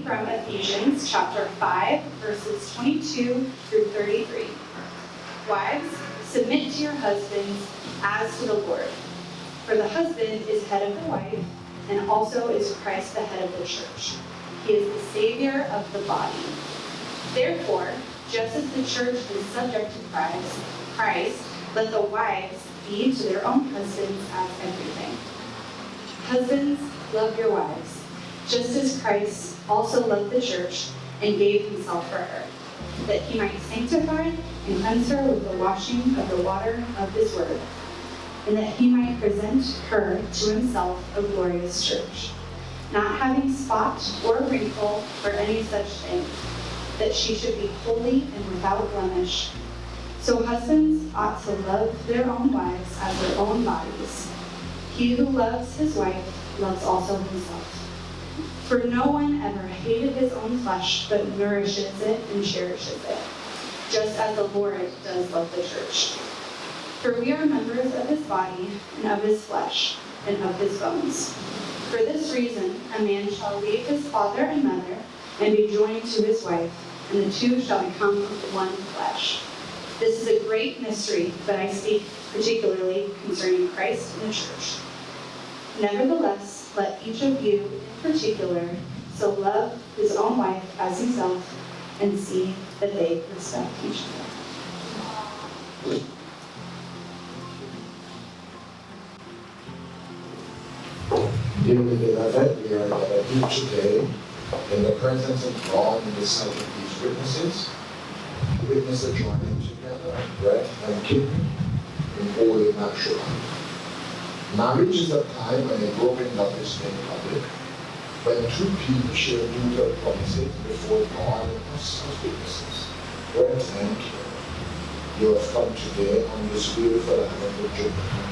from Ephesians chapter 5, verses 22 through 33. Wives, submit to your husbands as to the Lord. For the husband is head of the wife, and also is Christ the head of the church. He is the Savior of the body. Therefore, just as the church is subject to Christ, let the wives be to their own husbands as everything. Husbands, love your wives, just as Christ also loved the church and gave himself for her, that he might sanctify and cleanse her with the washing of the water of his word, and that he might present her to himself a glorious church, not having spot or wrinkle or any such thing, that she should be holy and without blemish. So husbands ought to love their own wives as their own bodies. He who loves his wife loves also himself. For no one ever hated his own flesh, but nourishes it and cherishes it, just as the Lord does love the church. For we are members of his body, and of his flesh, and of his bones. For this reason, a man shall leave his father and mother, and be joined to his wife, and the two shall become one flesh. This is a great mystery, but I speak particularly concerning Christ and the church. Nevertheless, let each of you in particular so love his own wife as himself, and see that they respect each other. Dearly beloved, we are gathered here today in the presence of God in the sight of these witnesses, to witness the joining together of bread and kidney in holy matrimony. Marriage is a time when a growing love is made public, when two people share mutual promises before God and us as witnesses. Brett and Carrie, you have come today on this beautiful island of Jamaica,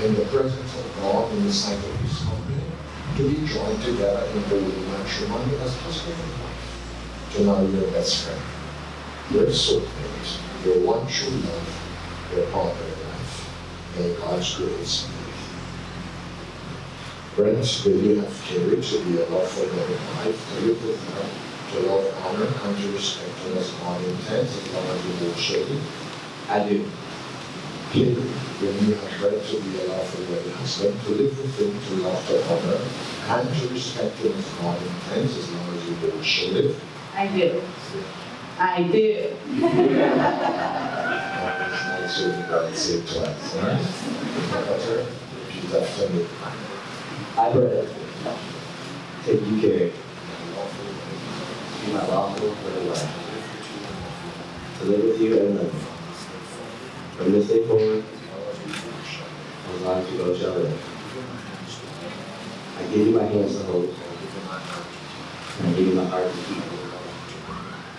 in the presence of God in the sight of his company, to be joined together in holy matrimony as husband and wife, to marry your best friend, your soulmate, your one true love, your partner in life. May God's grace be with you. Friends, will you have Carrie to be a lawful loving wife, to live with her, to love, honor, and to respect her as God intends, as long as you both show it? I do. Carrie, when you have Brett to be a lawful wedded husband, to live with him, to love, to honor, and to respect him as God intends, as long as you both show it? I do. I do. It's nice when you got it said twice, alright? Better, repeat after me. I, Brett, take you, Carrie, be my lawful wedded wife, to live with you and love you. From this day forward, as long as you both shall live. I give you my hands to hold, and I give you my heart to keep.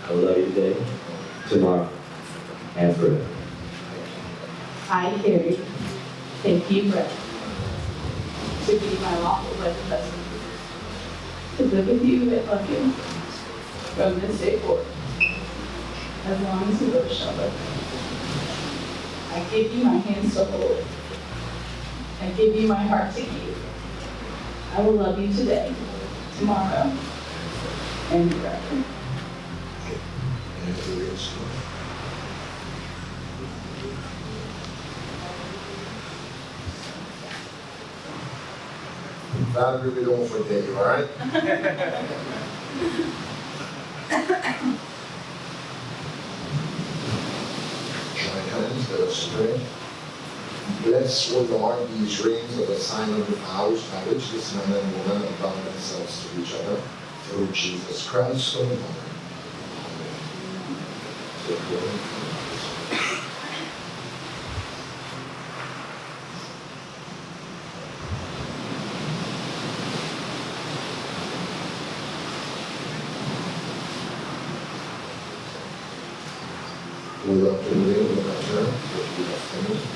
I will love you today, tomorrow, and forever. I, Carrie, take you, Brett, to be my lawful wedded husband, to live with you and love you from this day forward, as long as you both shall live. I give you my hands to hold. I give you my heart to keep. I will love you today, tomorrow, and forever. That really don't forget you, alright? Join hands, let us pray. Bless, O Lord, these rings of a sign of the vows by which this man and woman are bound themselves to each other, through Jesus Christ, O Lord. Amen. We love to live in the return which you have finished.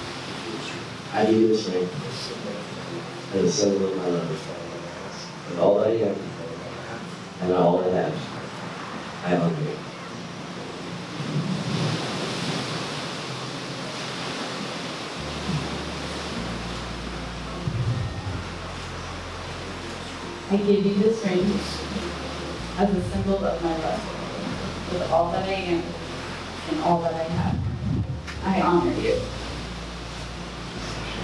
I give you this ring as a symbol of my love, with all I am and all I have. I honor you. I give you this ring as a symbol of my love. With all that I am and all that I have, I honor you.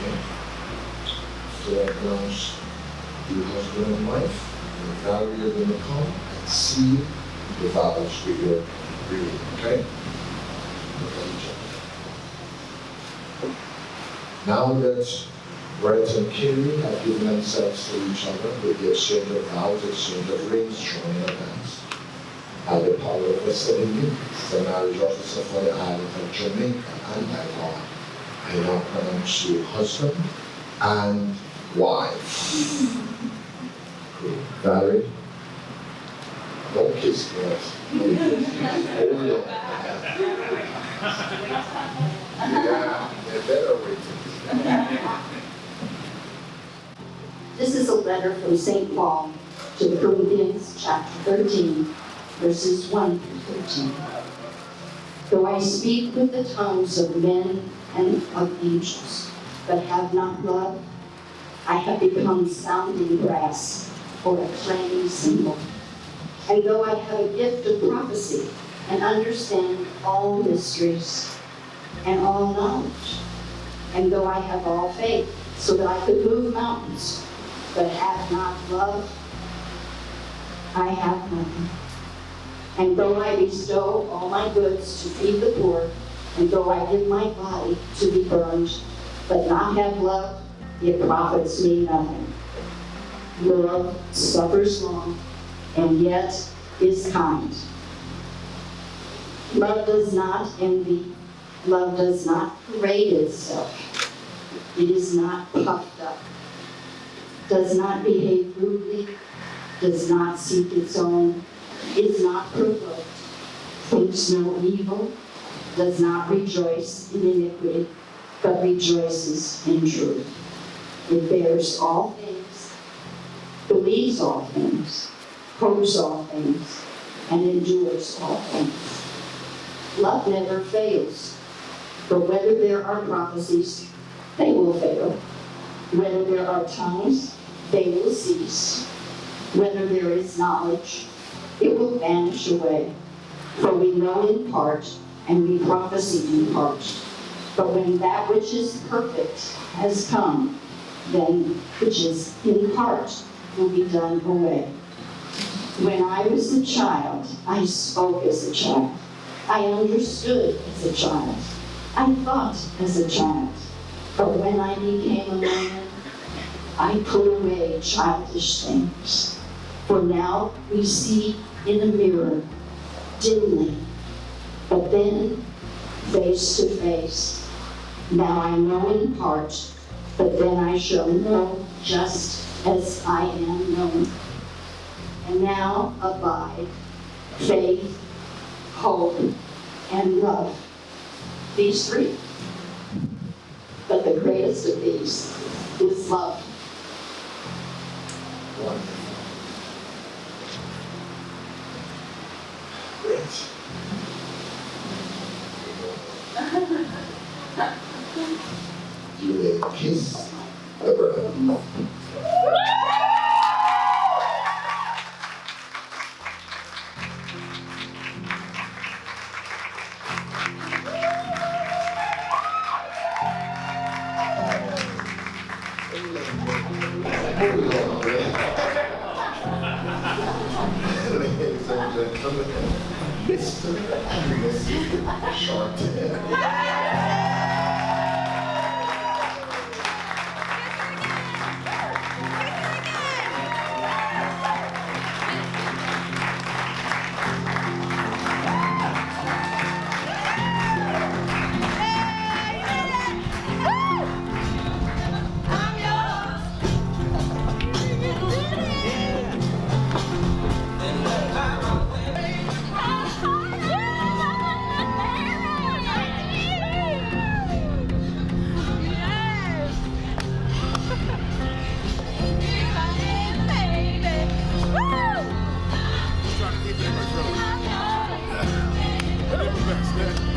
Okay. So I pronounce you husband and wife, and Valerie are going to come and see the vows with your reading, okay? Look at each other. Now that Brett and Carrie have given themselves to each other with the exchange of vows, exchange of rings, showing their hands, and the power of the seven units, the marriage officer for the island of Jamaica and Taiwan, I now pronounce you husband and wife. Cool. Valerie, don't kiss me. Hold on. Yeah, you better wait. This is a letter from St. Paul to the Corinthians, chapter 13, verses 1 through 13. Though I speak with the tongues of men and of angels, but have not love, I have become sounding brass or a clanging cymbal. And though I have a gift of prophecy and understand all mysteries and all knowledge, and though I have all faith so that I could move mountains, but have not love, I have nothing. And though I bestow all my goods to feed the poor, and though I give my body to be burned, but not have love, it profits me nothing. Love suffers long, and yet is kind. Love does not envy. Love does not parade itself. It is not puffed up, does not behave rudely, does not seek its own, is not provoked, thinks no evil, does not rejoice in iniquity, but rejoices in truth. It bears all things, believes all things, hopes all things, and endures all things. Love never fails, but whether there are prophecies, they will fail. Whether there are tongues, they will cease. Whether there is knowledge, it will vanish away. For we know in part, and we prophesy in part. But when that which is perfect has come, then which is in part will be done away. When I was a child, I spoke as a child. I understood as a child. I thought as a child. But when I became a man, I put away childish things. For now we see in a mirror, dimly, but then face to face. Now I know in part, but then I shall know just as I am known. And now abide faith, hope, and love. These three. But the greatest of these is love. Wonderful. Great. You may kiss the bride. Ladies and gentlemen, Mr. and Mrs. Shortell. Trying to keep that much relevant. That's the best, man.